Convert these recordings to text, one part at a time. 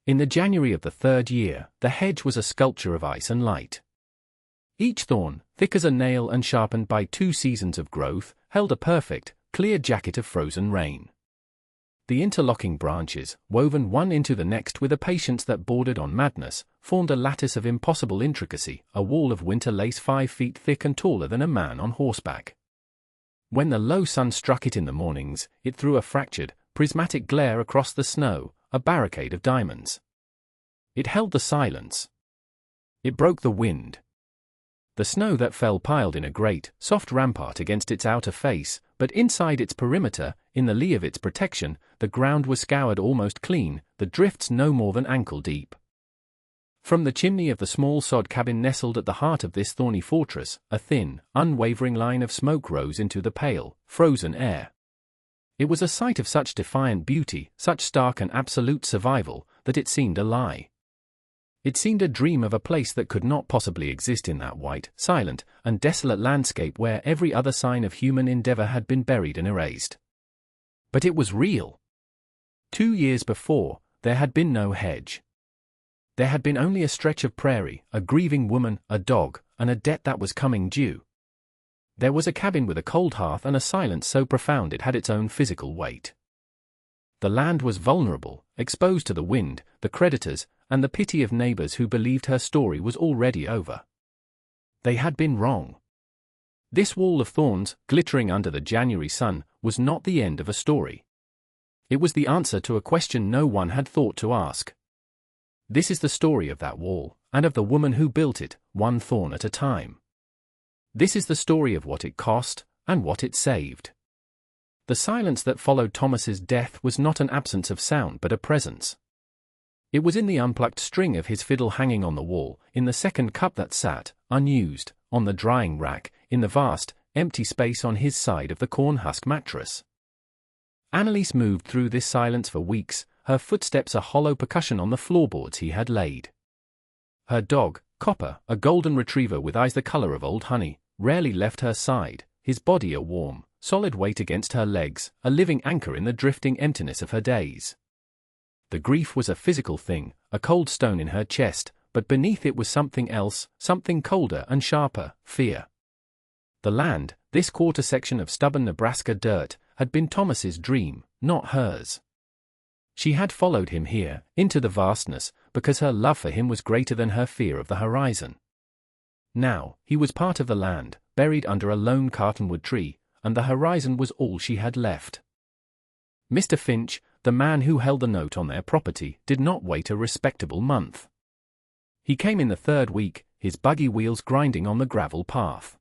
In the January of the third year, the hedge was a sculpture of ice and light. Each thorn, thick as a nail and sharpened by 2 seasons of growth, held a perfect, clear jacket of frozen rain. The interlocking branches, woven one into the next with a patience that bordered on madness, formed a lattice of impossible intricacy, a wall of winter lace 5 feet thick and taller than a man on horseback. When the low sun struck it in the mornings, it threw a fractured, prismatic glare across the snow, a barricade of diamonds. It held the silence. It broke the wind. The snow that fell piled in a great, soft rampart against its outer face, but inside its perimeter, in the lee of its protection, the ground was scoured almost clean, the drifts no more than ankle deep. From the chimney of the small sod cabin nestled at the heart of this thorny fortress, a thin, unwavering line of smoke rose into the pale, frozen air. It was a sight of such defiant beauty, such stark and absolute survival, that it seemed a lie. It seemed a dream of a place that could not possibly exist in that white, silent, and desolate landscape where every other sign of human endeavor had been buried and erased. But it was real. 2 years before, there had been no hedge. There had been only a stretch of prairie, a grieving woman, a dog, and a debt that was coming due. There was a cabin with a cold hearth and a silence so profound it had its own physical weight. The land was vulnerable, exposed to the wind, the creditors, and the pity of neighbors who believed her story was already over. They had been wrong. This wall of thorns, glittering under the January sun, was not the end of a story. It was the answer to a question no one had thought to ask. This is the story of that wall, and of the woman who built it, one thorn at a time. This is the story of what it cost, and what it saved. The silence that followed Thomas's death was not an absence of sound but a presence. It was in the unplucked string of his fiddle hanging on the wall, in the second cup that sat, unused, on the drying rack, in the vast, empty space on his side of the corn-husk mattress. Anneliese moved through this silence for weeks, her footsteps a hollow percussion on the floorboards he had laid. Her dog, Copper, a golden retriever with eyes the color of old honey, rarely left her side, his body a warm, solid weight against her legs, a living anchor in the drifting emptiness of her days. The grief was a physical thing, a cold stone in her chest, but beneath it was something else, something colder and sharper, fear. The land, this quarter section of stubborn Nebraska dirt, had been Thomas's dream, not hers. She had followed him here, into the vastness, because her love for him was greater than her fear of the horizon. Now, he was part of the land, buried under a lone cottonwood tree, and the horizon was all she had left. Mr. Finch, the man who held the note on their property, did not wait a respectable month. He came in the 3rd week, his buggy wheels grinding on the gravel path.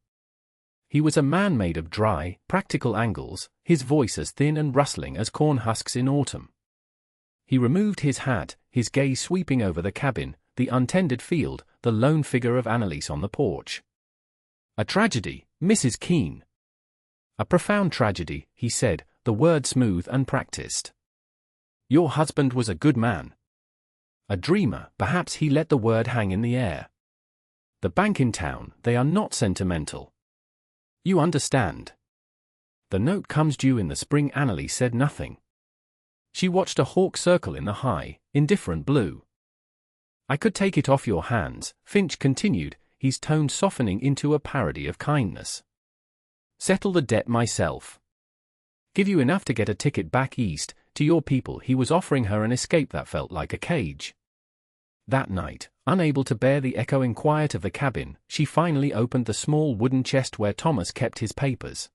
He was a man made of dry, practical angles, his voice as thin and rustling as corn husks in autumn. He removed his hat, his gaze sweeping over the cabin, the untended field, the lone figure of Anneliese on the porch. "A tragedy, Mrs. Keene." "A profound tragedy," he said, the word smooth and practiced. "Your husband was a good man." A dreamer, perhaps he let the word hang in the air. "The bank in town, they are not sentimental. You understand. The note comes due in the spring." Anneliese said nothing. She watched a hawk circle in the high, indifferent blue. "I could take it off your hands," Finch continued, his tone softening into a parody of kindness. "Settle the debt myself. Give you enough to get a ticket back east, to your people." He was offering her an escape that felt like a cage. That night, unable to bear the echoing quiet of the cabin, she finally opened the small wooden chest where Thomas kept his papers.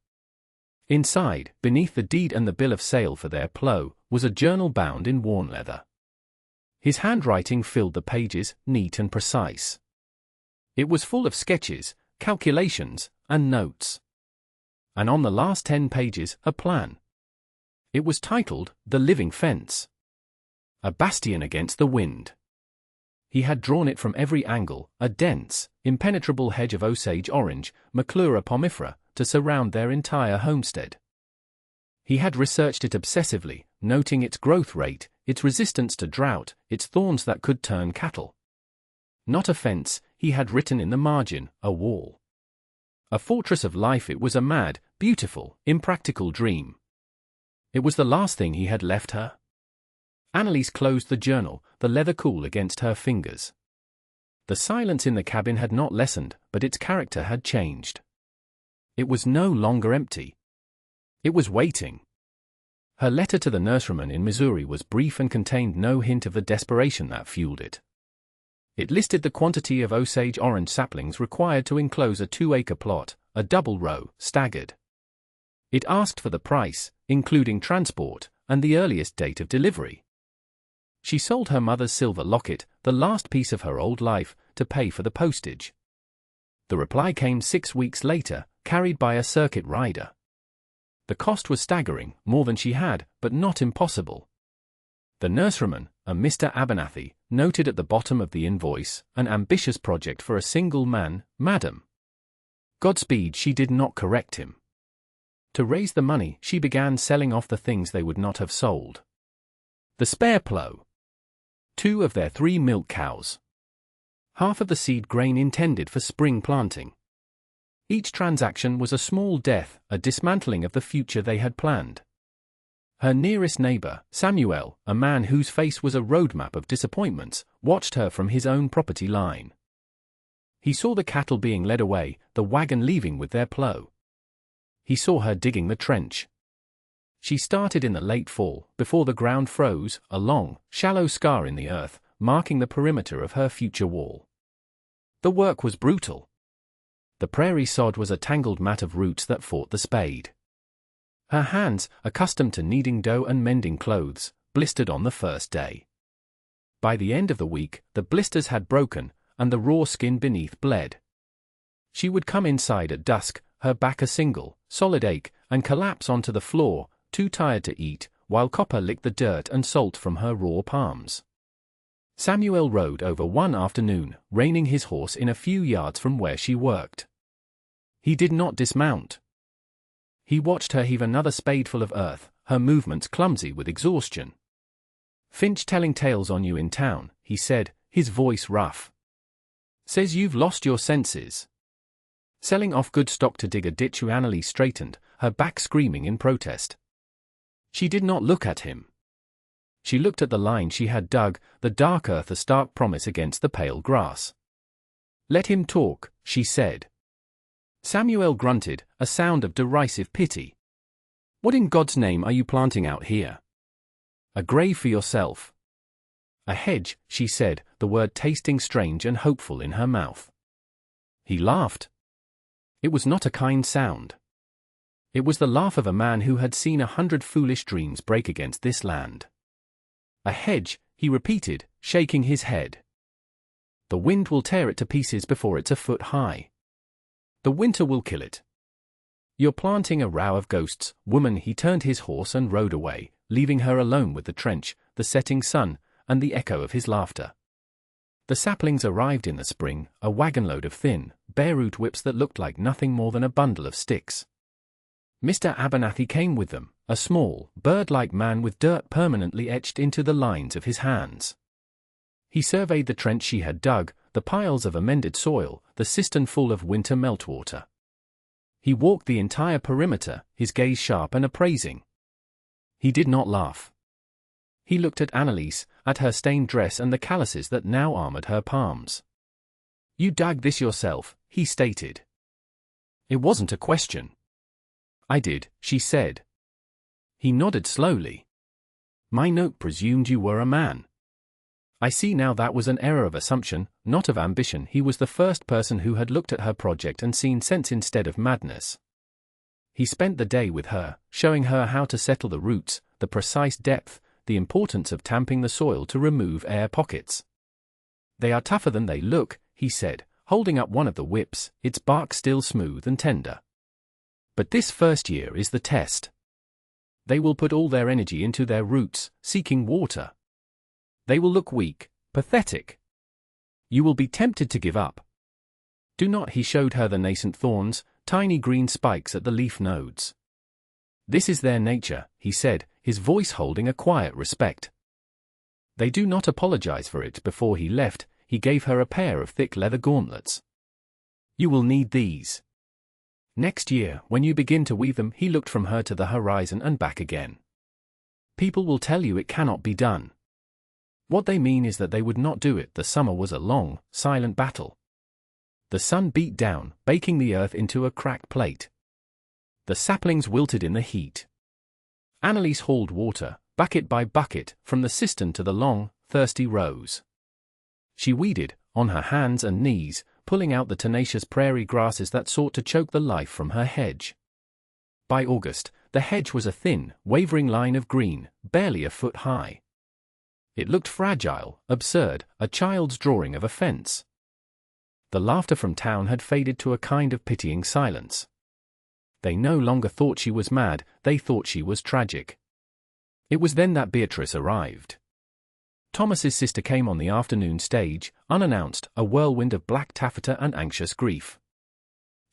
Inside, beneath the deed and the bill of sale for their plough, was a journal bound in worn leather. His handwriting filled the pages, neat and precise. It was full of sketches, calculations, and notes. And on the last 10 pages, a plan. It was titled, "The Living Fence." A bastion against the wind. He had drawn it from every angle, a dense, impenetrable hedge of Osage orange, Maclura pomifera, to surround their entire homestead. He had researched it obsessively, noting its growth rate, its resistance to drought, its thorns that could turn cattle. Not a fence, he had written in the margin, a wall. A fortress of life. It was a mad, beautiful, impractical dream. It was the last thing he had left her. Anneliese closed the journal, the leather cool against her fingers. The silence in the cabin had not lessened, but its character had changed. It was no longer empty. It was waiting. Her letter to the nurseryman in Missouri was brief and contained no hint of the desperation that fueled it. It listed the quantity of Osage orange saplings required to enclose a 2-acre plot, a double row, staggered. It asked for the price, including transport, and the earliest date of delivery. She sold her mother's silver locket, the last piece of her old life, to pay for the postage. The reply came 6 weeks later, carried by a circuit rider. The cost was staggering, more than she had, but not impossible. The nurseryman, a Mr. Abernathy, noted at the bottom of the invoice, an ambitious project for a single man, madam. Godspeed, she did not correct him. To raise the money, she began selling off the things they would not have sold. The spare plough. 2 of their 3 milk cows. Half of the seed grain intended for spring planting. Each transaction was a small death, a dismantling of the future they had planned. Her nearest neighbor, Samuel, a man whose face was a roadmap of disappointments, watched her from his own property line. He saw the cattle being led away, the wagon leaving with their plough. He saw her digging the trench. She started in the late fall, before the ground froze, a long, shallow scar in the earth, marking the perimeter of her future wall. The work was brutal. The prairie sod was a tangled mat of roots that fought the spade. Her hands, accustomed to kneading dough and mending clothes, blistered on the first day. By the end of the week, the blisters had broken, and the raw skin beneath bled. She would come inside at dusk, her back a single, solid ache, and collapse onto the floor, too tired to eat, while Copper licked the dirt and salt from her raw palms. Samuel rode over one afternoon, reining his horse in a few yards from where she worked. He did not dismount. He watched her heave another spadeful of earth, her movements clumsy with exhaustion. "Finch telling tales on you in town," he said, his voice rough. "Says you've lost your senses." Selling off good stock to dig a ditch. Anneliese straightened, her back screaming in protest. She did not look at him. She looked at the line she had dug, the dark earth a stark promise against the pale grass. "Let him talk," she said. Samuel grunted, a sound of derisive pity. "What in God's name are you planting out here?" "A grave for yourself." "A hedge," she said, the word tasting strange and hopeful in her mouth. He laughed. It was not a kind sound. It was the laugh of a man who had seen 100 foolish dreams break against this land. "A hedge," he repeated, shaking his head. "The wind will tear it to pieces before it's a foot high. The winter will kill it. You're planting a row of ghosts, woman." He turned his horse and rode away, leaving her alone with the trench, the setting sun, and the echo of his laughter. The saplings arrived in the spring, a wagonload of thin, bare-root whips that looked like nothing more than a bundle of sticks. Mr. Abernathy came with them, a small, bird-like man with dirt permanently etched into the lines of his hands. He surveyed the trench she had dug, the piles of amended soil, the cistern full of winter meltwater. He walked the entire perimeter, his gaze sharp and appraising. He did not laugh. He looked at Anneliese, at her stained dress and the calluses that now armored her palms. "You dug this yourself," he stated. It wasn't a question. "I did," she said. He nodded slowly. "My note presumed you were a man." I see now that was an error of assumption, not of ambition. He was the first person who had looked at her project and seen sense instead of madness. He spent the day with her, showing her how to settle the roots, the precise depth, the importance of tamping the soil to remove air pockets. "They are tougher than they look," he said, holding up one of the whips, its bark still smooth and tender. "But this first year is the test. They will put all their energy into their roots, seeking water. They will look weak, pathetic. You will be tempted to give up. Do not." He showed her the nascent thorns, tiny green spikes at the leaf nodes. "This is their nature," he said, his voice holding a quiet respect. "They do not apologize for it." Before he left, he gave her a pair of thick leather gauntlets. "You will need these. Next year, when you begin to weave them." He looked from her to the horizon and back again. "People will tell you it cannot be done. What they mean is that they would not do it. The summer was a long, silent battle. The sun beat down, baking the earth into a cracked plate. The saplings wilted in the heat. Annalise hauled water, bucket by bucket, from the cistern to the long, thirsty rows. She weeded, on her hands and knees, pulling out the tenacious prairie grasses that sought to choke the life from her hedge. By August, the hedge was a thin, wavering line of green, barely a foot high. It looked fragile, absurd, a child's drawing of a fence. The laughter from town had faded to a kind of pitying silence. They no longer thought she was mad, they thought she was tragic. It was then that Beatrice arrived. Thomas's sister came on the afternoon stage, unannounced, a whirlwind of black taffeta and anxious grief.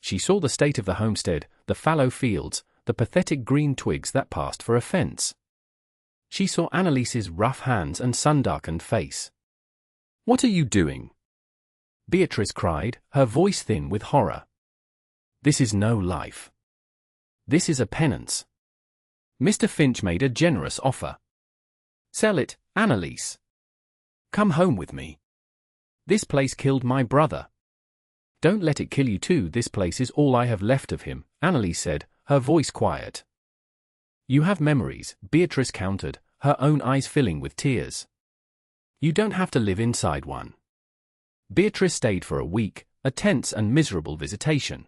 She saw the state of the homestead, the fallow fields, the pathetic green twigs that passed for a fence. She saw Annalise's rough hands and sun-darkened face. "What are you doing?" Beatrice cried, her voice thin with horror. "This is no life. This is a penance. Mr. Finch made a generous offer. Sell it, Annalise. Come home with me. This place killed my brother. Don't let it kill you too. This place is all I have left of him," Annalise said, her voice quiet. "You have memories," Beatrice countered, her own eyes filling with tears. "You don't have to live inside one." Beatrice stayed for a week, a tense and miserable visitation.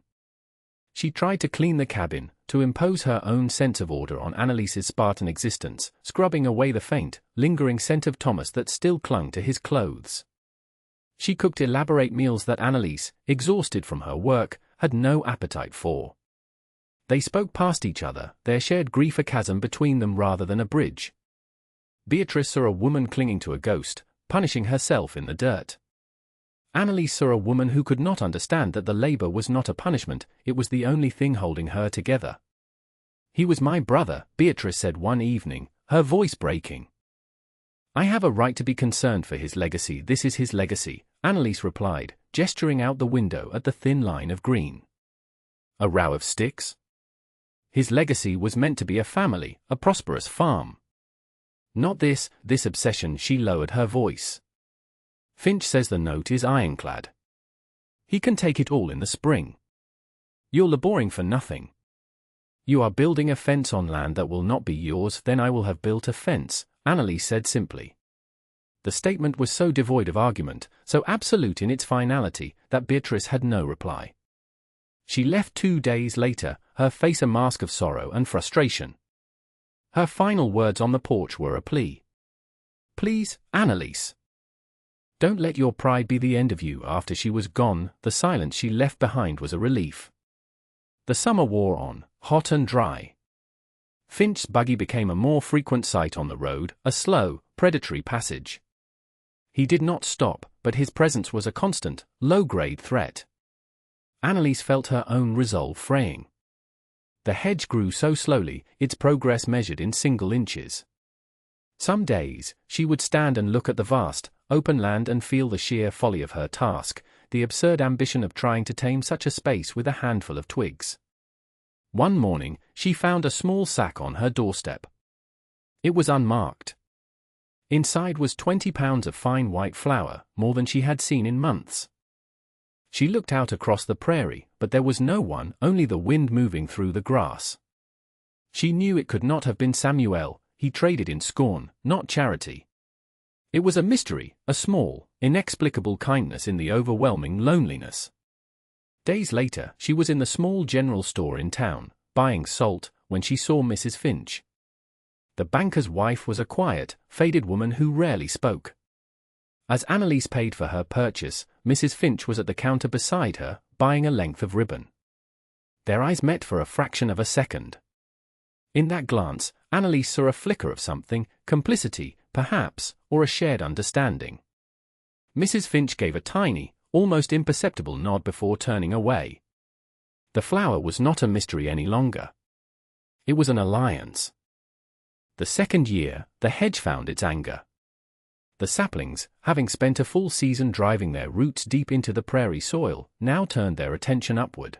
She tried to clean the cabin, to impose her own sense of order on Annalise's Spartan existence, scrubbing away the faint, lingering scent of Thomas that still clung to his clothes. She cooked elaborate meals that Annalise, exhausted from her work, had no appetite for. They spoke past each other, their shared grief a chasm between them rather than a bridge. Beatrice saw a woman clinging to a ghost, punishing herself in the dirt. Annalise saw a woman who could not understand that the labor was not a punishment, it was the only thing holding her together. "He was my brother," Beatrice said one evening, her voice breaking. "I have a right to be concerned for his legacy. This is his legacy," Annalise replied, gesturing out the window at the thin line of green. "A row of sticks?" "His legacy was meant to be a family, a prosperous farm. Not this obsession." She lowered her voice. "Finch says the note is ironclad. He can take it all in the spring. You're laboring for nothing. You are building a fence on land that will not be yours." "Then I will have built a fence," Annalise said simply. The statement was so devoid of argument, so absolute in its finality, that Beatrice had no reply. She left 2 days later, her face a mask of sorrow and frustration. Her final words on the porch were a plea. "Please, Annalise. Don't let your pride be the end of you." After she was gone, the silence she left behind was a relief. The summer wore on, hot and dry. Finch's buggy became a more frequent sight on the road, a slow, predatory passage. He did not stop, but his presence was a constant, low-grade threat. Annalise felt her own resolve fraying. The hedge grew so slowly, its progress measured in single inches. Some days, she would stand and look at the vast, open land and feel the sheer folly of her task, the absurd ambition of trying to tame such a space with a handful of twigs. One morning, she found a small sack on her doorstep. It was unmarked. Inside was 20 pounds of fine white flour, more than she had seen in months. She looked out across the prairie, but there was no one, only the wind moving through the grass. She knew it could not have been Samuel. He traded in scorn, not charity. It was a mystery, a small, inexplicable kindness in the overwhelming loneliness. Days later, she was in the small general store in town, buying salt, when she saw Mrs. Finch. The banker's wife was a quiet, faded woman who rarely spoke. As Annalise paid for her purchase, Mrs. Finch was at the counter beside her, buying a length of ribbon. Their eyes met for a fraction of a second. In that glance, Annalise saw a flicker of something, complicity, perhaps, or a shared understanding. Mrs. Finch gave a tiny, almost imperceptible nod before turning away. The flower was not a mystery any longer. It was an alliance. The second year, the hedge found its anger. The saplings, having spent a full season driving their roots deep into the prairie soil, now turned their attention upward.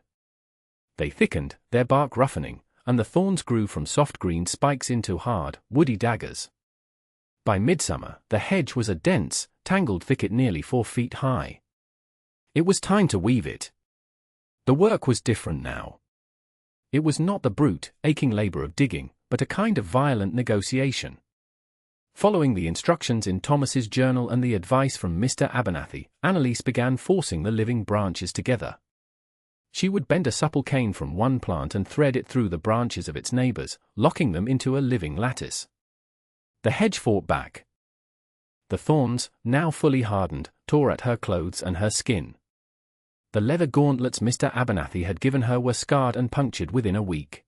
They thickened, their bark roughening, and the thorns grew from soft green spikes into hard, woody daggers. By midsummer, the hedge was a dense, tangled thicket nearly 4 feet high. It was time to weave it. The work was different now. It was not the brute, aching labor of digging, but a kind of violent negotiation. Following the instructions in Thomas's journal and the advice from Mr. Abernathy, Annalise began forcing the living branches together. She would bend a supple cane from one plant and thread it through the branches of its neighbors, locking them into a living lattice. The hedge fought back. The thorns, now fully hardened, tore at her clothes and her skin. The leather gauntlets Mr. Abernathy had given her were scarred and punctured within a week.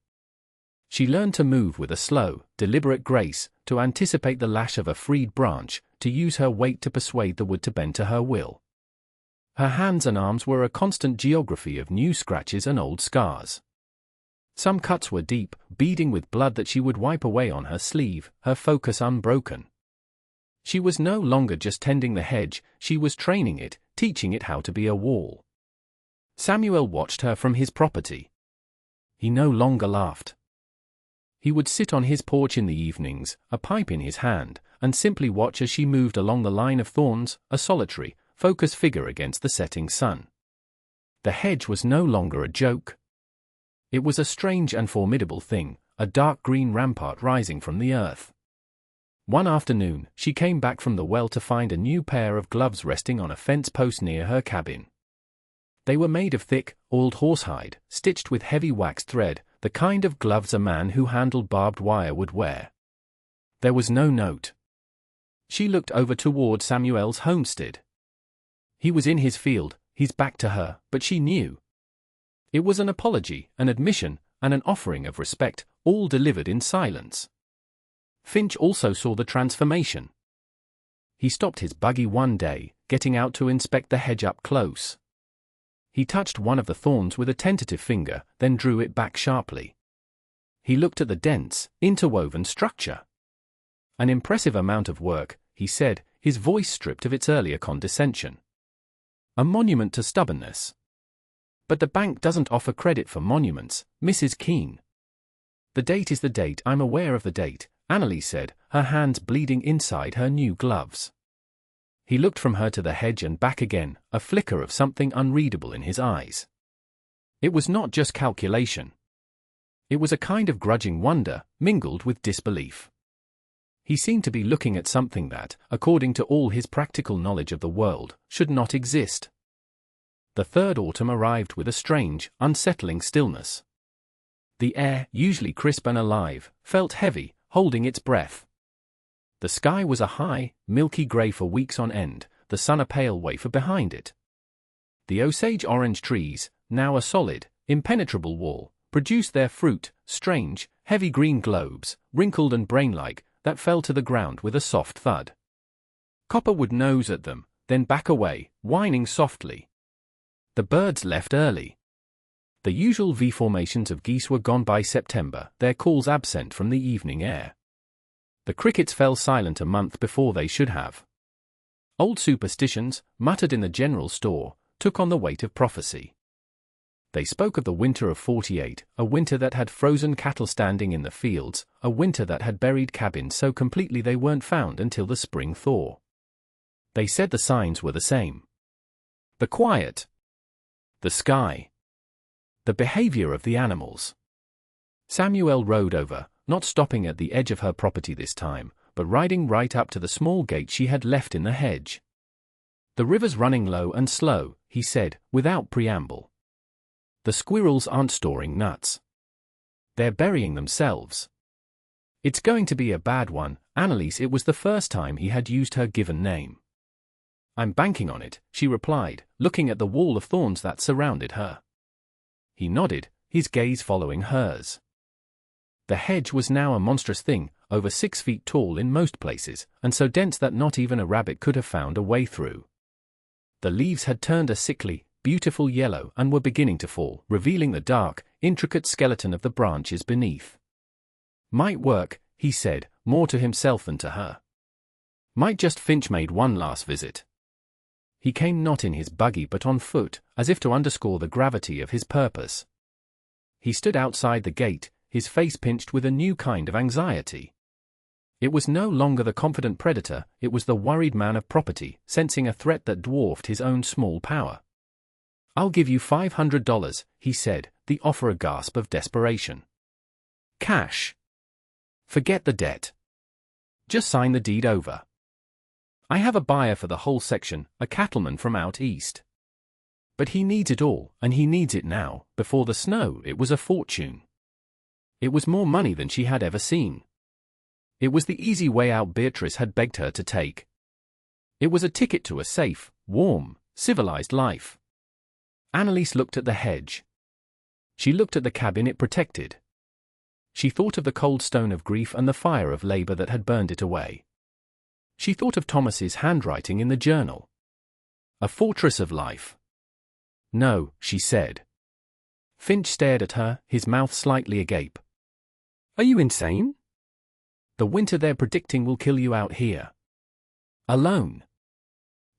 She learned to move with a slow, deliberate grace, to anticipate the lash of a freed branch, to use her weight to persuade the wood to bend to her will. Her hands and arms were a constant geography of new scratches and old scars. Some cuts were deep, beading with blood that she would wipe away on her sleeve, her focus unbroken. She was no longer just tending the hedge, she was training it, teaching it how to be a wall. Samuel watched her from his property. He no longer laughed. He would sit on his porch in the evenings, a pipe in his hand, and simply watch as she moved along the line of thorns, a solitary, focused figure against the setting sun. The hedge was no longer a joke. It was a strange and formidable thing, a dark green rampart rising from the earth. One afternoon, she came back from the well to find a new pair of gloves resting on a fence post near her cabin. They were made of thick, oiled horsehide, stitched with heavy waxed thread, the kind of gloves a man who handled barbed wire would wear. There was no note. She looked over toward Samuel's homestead. He was in his field, his back to her, but she knew. It was an apology, an admission, and an offering of respect, all delivered in silence. Finch also saw the transformation. He stopped his buggy one day, getting out to inspect the hedge up close. He touched one of the thorns with a tentative finger, then drew it back sharply. He looked at the dense, interwoven structure. An impressive amount of work, he said, his voice stripped of its earlier condescension. A monument to stubbornness. But the bank doesn't offer credit for monuments, Mrs. Keene. The date is the date. I'm aware of the date, Annalise said, her hands bleeding inside her new gloves. He looked from her to the hedge and back again, a flicker of something unreadable in his eyes. It was not just calculation. It was a kind of grudging wonder, mingled with disbelief. He seemed to be looking at something that, according to all his practical knowledge of the world, should not exist. The third autumn arrived with a strange, unsettling stillness. The air, usually crisp and alive, felt heavy, holding its breath. The sky was a high, milky grey for weeks on end, the sun a pale wafer behind it. The osage-orange trees, now a solid, impenetrable wall, produced their fruit, strange, heavy green globes, wrinkled and brain-like, that fell to the ground with a soft thud. Copper would nose at them, then back away, whining softly. The birds left early. The usual V-formations of geese were gone by September, their calls absent from the evening air. The crickets fell silent a month before they should have. Old superstitions, muttered in the general store, took on the weight of prophecy. They spoke of the winter of '48, a winter that had frozen cattle standing in the fields, a winter that had buried cabins so completely they weren't found until the spring thaw. They said the signs were the same. The quiet. The sky. The behavior of the animals. Samuel rode over, not stopping at the edge of her property this time, but riding right up to the small gate she had left in the hedge. The river's running low and slow, he said, without preamble. The squirrels aren't storing nuts. They're burying themselves. It's going to be a bad one, Annalise. It was the first time he had used her given name. I'm banking on it, she replied, looking at the wall of thorns that surrounded her. He nodded, his gaze following hers. The hedge was now a monstrous thing, over 6 feet tall in most places, and so dense that not even a rabbit could have found a way through. The leaves had turned a sickly, beautiful yellow and were beginning to fall, revealing the dark, intricate skeleton of the branches beneath. Might work, he said, more to himself than to her. Might just. Finch made one last visit. He came not in his buggy but on foot, as if to underscore the gravity of his purpose. He stood outside the gate, his face pinched with a new kind of anxiety. It was no longer the confident predator, it was the worried man of property, sensing a threat that dwarfed his own small power. "I'll give you $500, he said, the offer a gasp of desperation. "Cash. Forget the debt. Just sign the deed over. I have a buyer for the whole section, a cattleman from out east. But he needs it all, and he needs it now. Before the snow, it was a fortune. It was more money than she had ever seen. It was the easy way out Beatrice had begged her to take. It was a ticket to a safe, warm, civilized life." Annalise looked at the hedge. She looked at the cabin it protected. She thought of the cold stone of grief and the fire of labor that had burned it away. She thought of Thomas's handwriting in the journal. A fortress of life. "No," she said. Finch stared at her, his mouth slightly agape. "Are you insane? The winter they're predicting will kill you out here. Alone.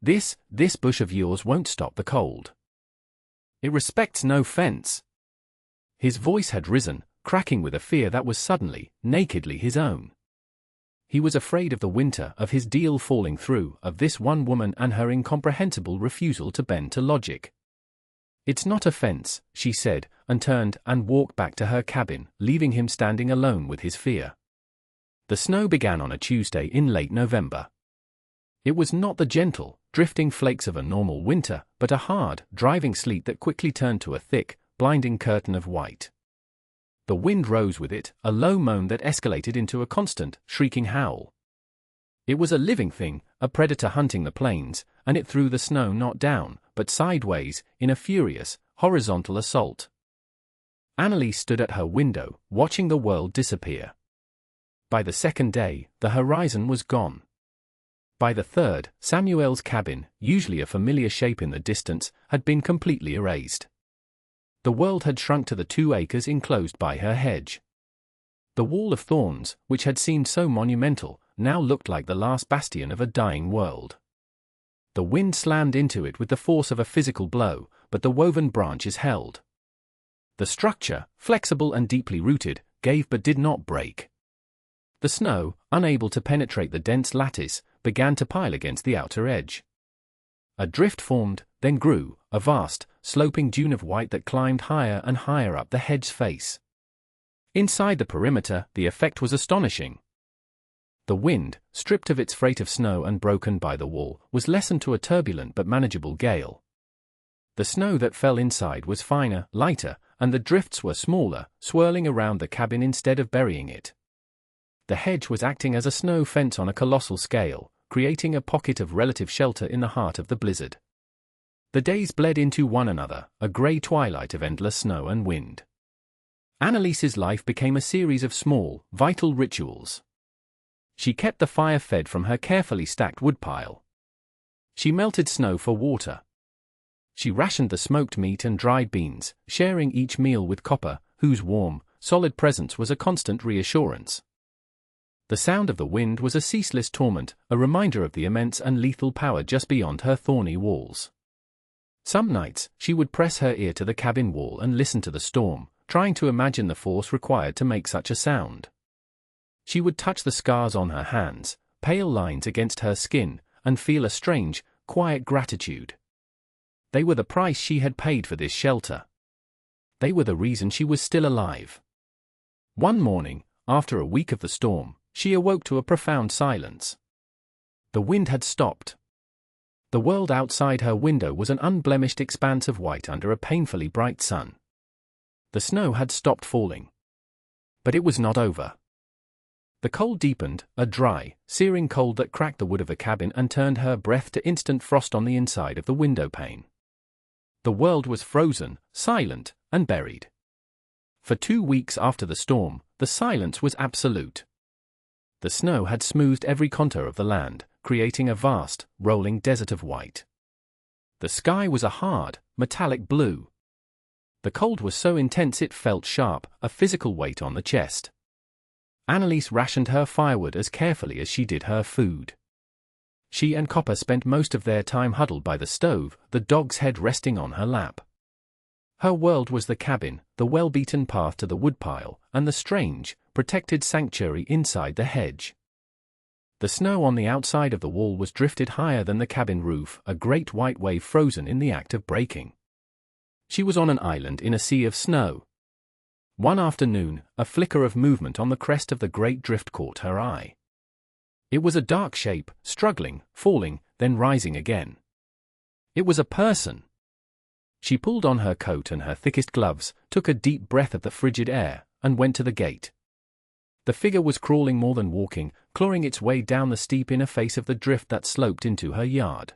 This bush of yours won't stop the cold. It respects no fence." His voice had risen, cracking with a fear that was suddenly, nakedly his own. He was afraid of the winter, of his deal falling through, of this one woman and her incomprehensible refusal to bend to logic. "It's not a fence," she said, and turned and walked back to her cabin, leaving him standing alone with his fear. The snow began on a Tuesday in late November. It was not the gentle, drifting flakes of a normal winter, but a hard, driving sleet that quickly turned to a thick, blinding curtain of white. The wind rose with it, a low moan that escalated into a constant, shrieking howl. It was a living thing, a predator hunting the plains, and it threw the snow not down, but sideways, in a furious, horizontal assault. Annalise stood at her window, watching the world disappear. By the second day, the horizon was gone. By the third, Samuel's cabin, usually a familiar shape in the distance, had been completely erased. The world had shrunk to the 2 acres enclosed by her hedge. The wall of thorns, which had seemed so monumental, now looked like the last bastion of a dying world. The wind slammed into it with the force of a physical blow, but the woven branches held. The structure, flexible and deeply rooted, gave but did not break. The snow, unable to penetrate the dense lattice, began to pile against the outer edge. A drift formed, then grew, a vast, sloping dune of white that climbed higher and higher up the hedge's face. Inside the perimeter, the effect was astonishing. The wind, stripped of its freight of snow and broken by the wall, was lessened to a turbulent but manageable gale. The snow that fell inside was finer, lighter, and the drifts were smaller, swirling around the cabin instead of burying it. The hedge was acting as a snow fence on a colossal scale, creating a pocket of relative shelter in the heart of the blizzard. The days bled into one another, a grey twilight of endless snow and wind. Annalise's life became a series of small, vital rituals. She kept the fire fed from her carefully stacked woodpile. She melted snow for water. She rationed the smoked meat and dried beans, sharing each meal with Copper, whose warm, solid presence was a constant reassurance. The sound of the wind was a ceaseless torment, a reminder of the immense and lethal power just beyond her thorny walls. Some nights, she would press her ear to the cabin wall and listen to the storm, trying to imagine the force required to make such a sound. She would touch the scars on her hands, pale lines against her skin, and feel a strange, quiet gratitude. They were the price she had paid for this shelter. They were the reason she was still alive. One morning, after a week of the storm, she awoke to a profound silence. The wind had stopped. The world outside her window was an unblemished expanse of white under a painfully bright sun. The snow had stopped falling. But it was not over. The cold deepened, a dry, searing cold that cracked the wood of the cabin and turned her breath to instant frost on the inside of the window pane. The world was frozen, silent, and buried. For 2 weeks after the storm, the silence was absolute. The snow had smoothed every contour of the land, creating a vast, rolling desert of white. The sky was a hard, metallic blue. The cold was so intense it felt sharp, a physical weight on the chest. Annalise rationed her firewood as carefully as she did her food. She and Copper spent most of their time huddled by the stove, the dog's head resting on her lap. Her world was the cabin, the well-beaten path to the woodpile, and the strange, protected sanctuary inside the hedge. The snow on the outside of the wall was drifted higher than the cabin roof, a great white wave frozen in the act of breaking. She was on an island in a sea of snow. One afternoon, a flicker of movement on the crest of the great drift caught her eye. It was a dark shape, struggling, falling, then rising again. It was a person. She pulled on her coat and her thickest gloves, took a deep breath of the frigid air, and went to the gate. The figure was crawling more than walking, clawing its way down the steep inner face of the drift that sloped into her yard.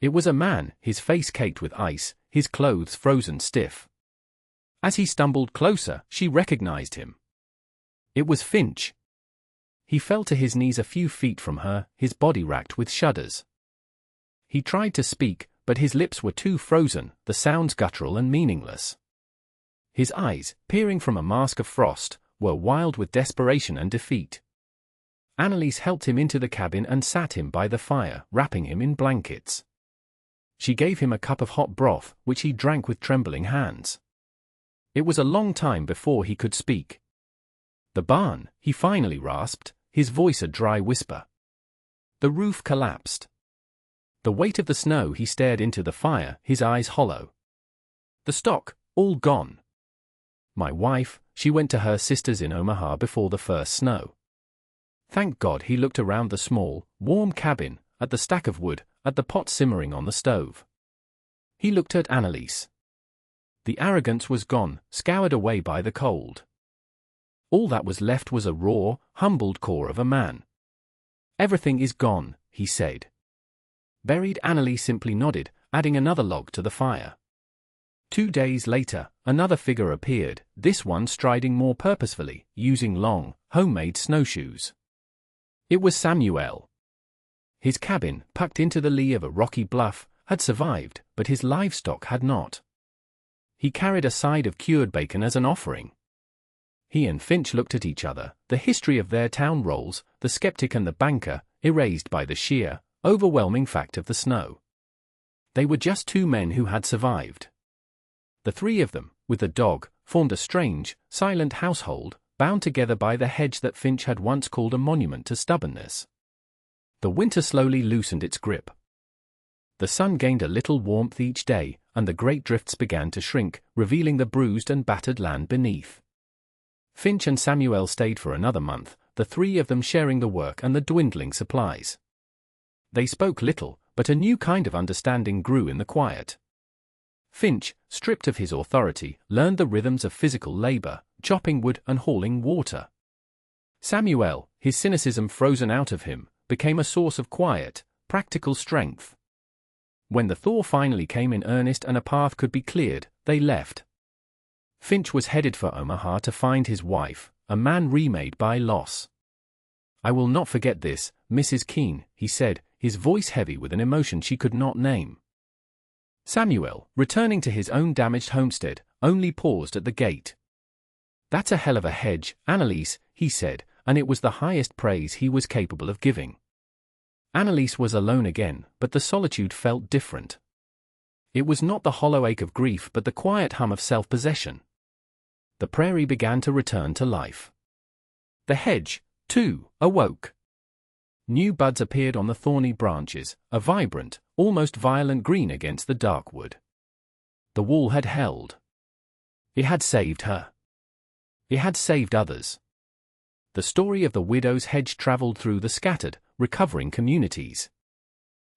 It was a man, his face caked with ice, his clothes frozen stiff. As he stumbled closer, she recognized him. It was Finch. He fell to his knees a few feet from her, his body racked with shudders. He tried to speak, but his lips were too frozen, the sounds guttural and meaningless. His eyes, peering from a mask of frost, were wild with desperation and defeat. Annalise helped him into the cabin and sat him by the fire, wrapping him in blankets. She gave him a cup of hot broth, which he drank with trembling hands. It was a long time before he could speak. "The barn," he finally rasped, his voice a dry whisper. The roof collapsed. The weight of the snow, he stared into the fire, his eyes hollow. The stock, all gone. My wife, she went to her sister's in Omaha before the first snow. Thank God, he looked around the small, warm cabin, at the stack of wood, at the pot simmering on the stove. He looked at Annalise. The arrogance was gone, scoured away by the cold. All that was left was a raw, humbled core of a man. "Everything is gone," he said. Buried Annalise simply nodded, adding another log to the fire. 2 days later, another figure appeared, this one striding more purposefully, using long, homemade snowshoes. It was Samuel. His cabin, tucked into the lee of a rocky bluff, had survived, but his livestock had not. He carried a side of cured bacon as an offering. He and Finch looked at each other, the history of their town roles, the skeptic and the banker, erased by the sheer, overwhelming fact of the snow. They were just two men who had survived. The three of them, with the dog, formed a strange, silent household, bound together by the hedge that Finch had once called a monument to stubbornness. The winter slowly loosened its grip. The sun gained a little warmth each day, and the great drifts began to shrink, revealing the bruised and battered land beneath. Finch and Samuel stayed for another month, the three of them sharing the work and the dwindling supplies. They spoke little, but a new kind of understanding grew in the quiet. Finch, stripped of his authority, learned the rhythms of physical labor, chopping wood and hauling water. Samuel, his cynicism frozen out of him, became a source of quiet, practical strength. When the thaw finally came in earnest and a path could be cleared, they left. Finch was headed for Omaha to find his wife, a man remade by loss. "I will not forget this, Mrs. Keene," he said, his voice heavy with an emotion she could not name. Samuel, returning to his own damaged homestead, only paused at the gate. "That's a hell of a hedge, Annalise," he said, and it was the highest praise he was capable of giving. Annalise was alone again, but the solitude felt different. It was not the hollow ache of grief but the quiet hum of self-possession. The prairie began to return to life. The hedge, too, awoke. New buds appeared on the thorny branches, a vibrant, almost violent green against the dark wood. The wall had held. It had saved her. It had saved others. The story of the widow's hedge traveled through the scattered, recovering communities.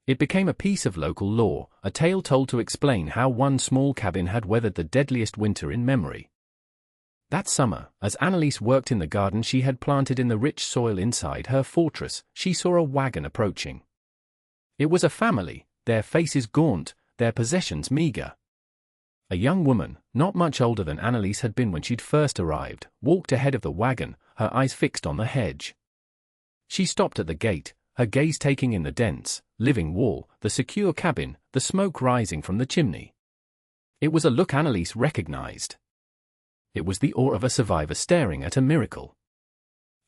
It became a piece of local lore, a tale told to explain how one small cabin had weathered the deadliest winter in memory. That summer, as Annalise worked in the garden she had planted in the rich soil inside her fortress, she saw a wagon approaching. It was a family, their faces gaunt, their possessions meager. A young woman, not much older than Annalise had been when she'd first arrived, walked ahead of the wagon, her eyes fixed on the hedge. She stopped at the gate, her gaze taking in the dense, living wall, the secure cabin, the smoke rising from the chimney. It was a look Annalise recognized. It was the awe of a survivor staring at a miracle.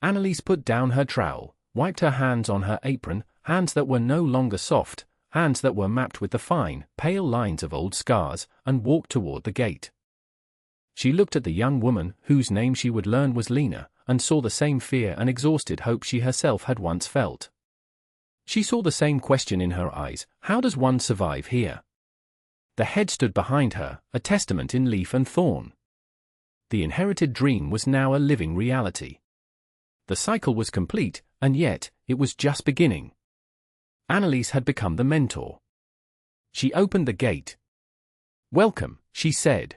Annalise put down her trowel, wiped her hands on her apron, hands that were no longer soft, hands that were mapped with the fine, pale lines of old scars, and walked toward the gate. She looked at the young woman, whose name she would learn was Lena, and saw the same fear and exhausted hope she herself had once felt. She saw the same question in her eyes: how does one survive here? The head stood behind her, a testament in leaf and thorn. The inherited dream was now a living reality. The cycle was complete, and yet, it was just beginning. Annalise had become the mentor. She opened the gate. "Welcome," she said.